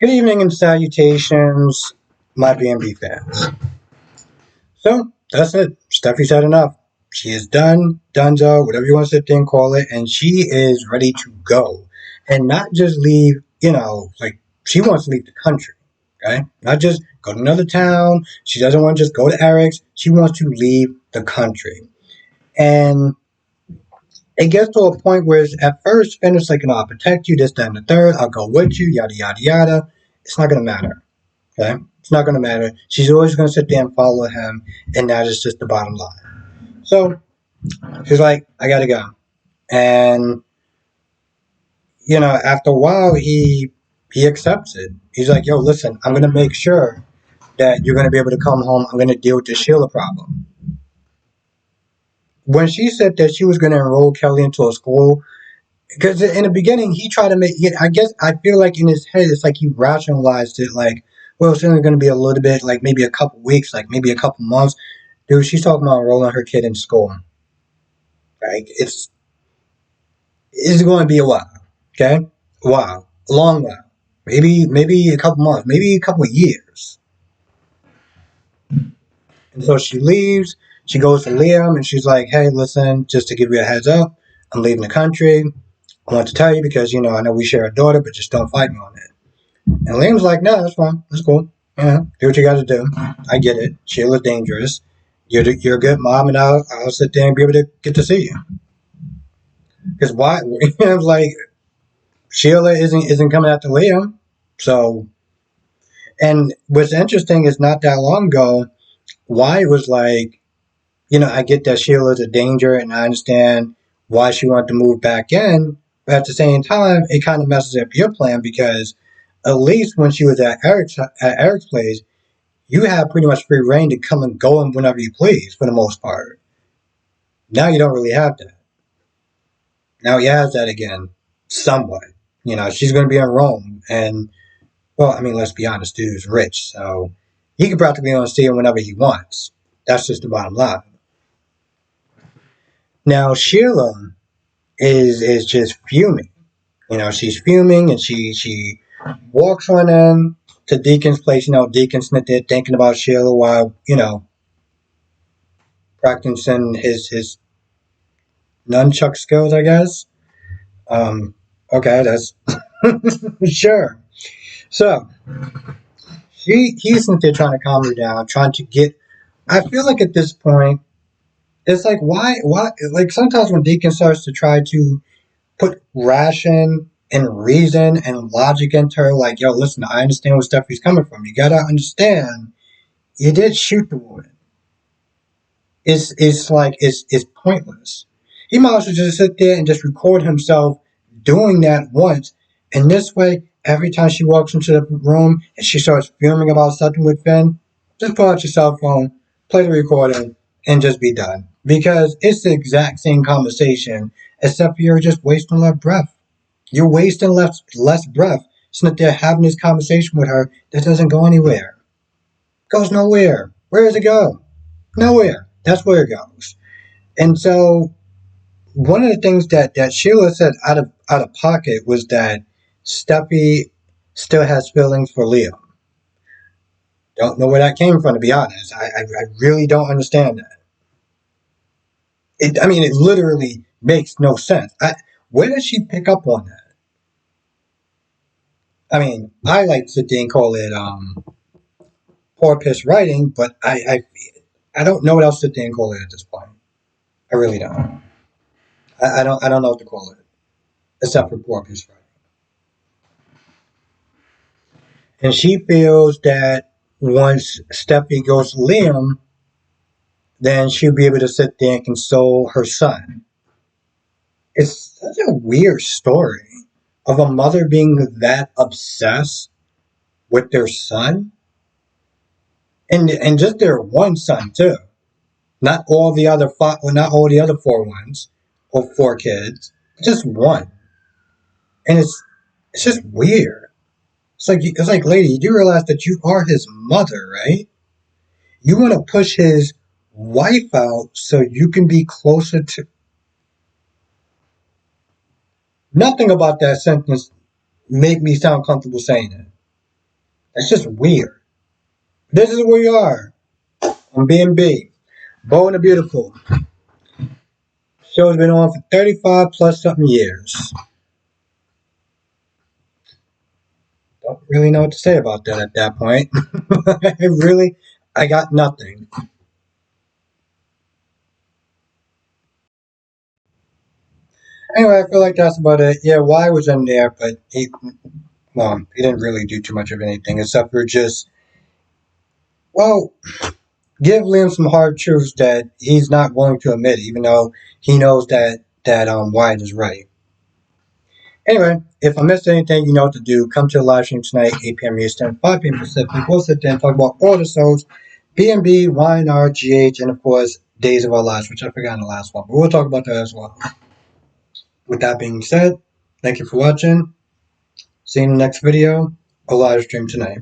Good evening and salutations, my B&B fans. So, that's it. Steffi's had enough. She is done, donezo, whatever you want to sit there and call it, and she is ready to go. And not just leave, like, she wants to leave the country, okay? Not just go to another town. She doesn't want to just go to Eric's. She wants to leave the country. And it gets to a point where it's at first, Finn is like, I'll protect you, this, that, and the third. I'll go with you, yada, yada, yada. It's not going to matter. Okay? It's not going to matter. She's always going to sit there and follow him, and that is just the bottom line. So she's like, I got to go. And, after a while, he accepts it. He's like, yo, listen, I'm going to make sure that you're going to be able to come home. I'm going to deal with the Sheila problem. When she said that she was going to enroll Kelly into a school, because in the beginning, he tried to make it, I feel like in his head, it's like he rationalized it like, well, it's only going to be a little bit, like maybe a couple weeks, like maybe a couple months. Dude, she's talking about enrolling her kid in school. Like, it's going to be a while, okay? A while. A long while. Maybe a couple months, maybe a couple years. And so she leaves, she goes to Liam, and she's like, hey, listen, just to give you a heads up, I'm leaving the country. I want to tell you because, I know we share a daughter, but just don't fight me on it. And Liam's like, no, that's fine. That's cool. Do what you got to do. I get it. Sheila's dangerous. You're a good mom, and I'll sit there and be able to get to see you. Because why? Like, Sheila isn't coming after Liam. So, and what's interesting is not that long ago, Wyatt was like, I get that Sheila's a danger, and I understand why she wanted to move back in. But at the same time, it kind of messes up your plan because at least when she was at Eric's place, you have pretty much free reign to come and go whenever you please for the most part. Now you don't really have that. Now he has that again, somewhat. She's going to be in Rome, and well, I mean, let's be honest, dude's rich, so he can practically only see her whenever he wants. That's just the bottom line. Now Sheila is just fuming. She's fuming, and she walks on in to Deacon's place. Deacon's there thinking about Sheila while practicing his nunchuck skills, I guess. Okay, that's sure. So he's there trying to calm her down, trying to get. I feel like at this point, it's like why like sometimes when Deacon starts to try to put ration and reason and logic into her, like, yo, listen, I understand where Stephanie's coming from. You gotta understand, you did shoot the woman. It's pointless. He might as well just sit there and just record himself doing that once. And this way, every time she walks into the room and she starts filming about something with Finn, just pull out your cell phone, play the recording, and just be done. Because it's the exact same conversation, except for you're just wasting less breath. You're wasting less breath. So that they're having this conversation with her that doesn't go anywhere. Goes nowhere. Where does it go? Nowhere. That's where it goes. And so one of the things that Sheila said out of pocket was that Steffi still has feelings for Leo. Don't know where that came from, to be honest. I really don't understand that. It literally makes no sense. Where did she pick up on that? I like to sit there and call it poor piss writing, but I don't know what else to sit there and call it at this point. I really don't. I don't know what to call it except for poor piss writing. And she feels that once Steffi goes to Liam, then she'll be able to sit there and console her son. It's such a weird story of a mother being that obsessed with their son, and just their one son too, not all the other five, or not all the other four ones or four kids, just one, and it's just weird. It's like, lady, you do realize that you are his mother, right? You want to push his wife out so you can be closer to. Nothing about that sentence make me sound comfortable saying it. It's just weird. This is where you are on B&B. Bold and the Beautiful. Show's been on for 35 plus something years. Don't really know what to say about that at that point. I got nothing. Anyway, I feel like that's about it. Yeah, Y was in there, but he didn't really do too much of anything except for just, well, give Liam some hard truths that he's not willing to admit, even though he knows that Wyatt is right. Anyway, if I missed anything, you know what to do. Come to the live stream tonight, 8 p.m. Eastern, 5 p.m. Pacific. We'll sit there and talk about all the shows, B&B, YNR, GH, and of course, Days of Our Lives, which I forgot in the last one. But we'll talk about that as well. With that being said, thank you for watching. See you in the next video or live stream tonight.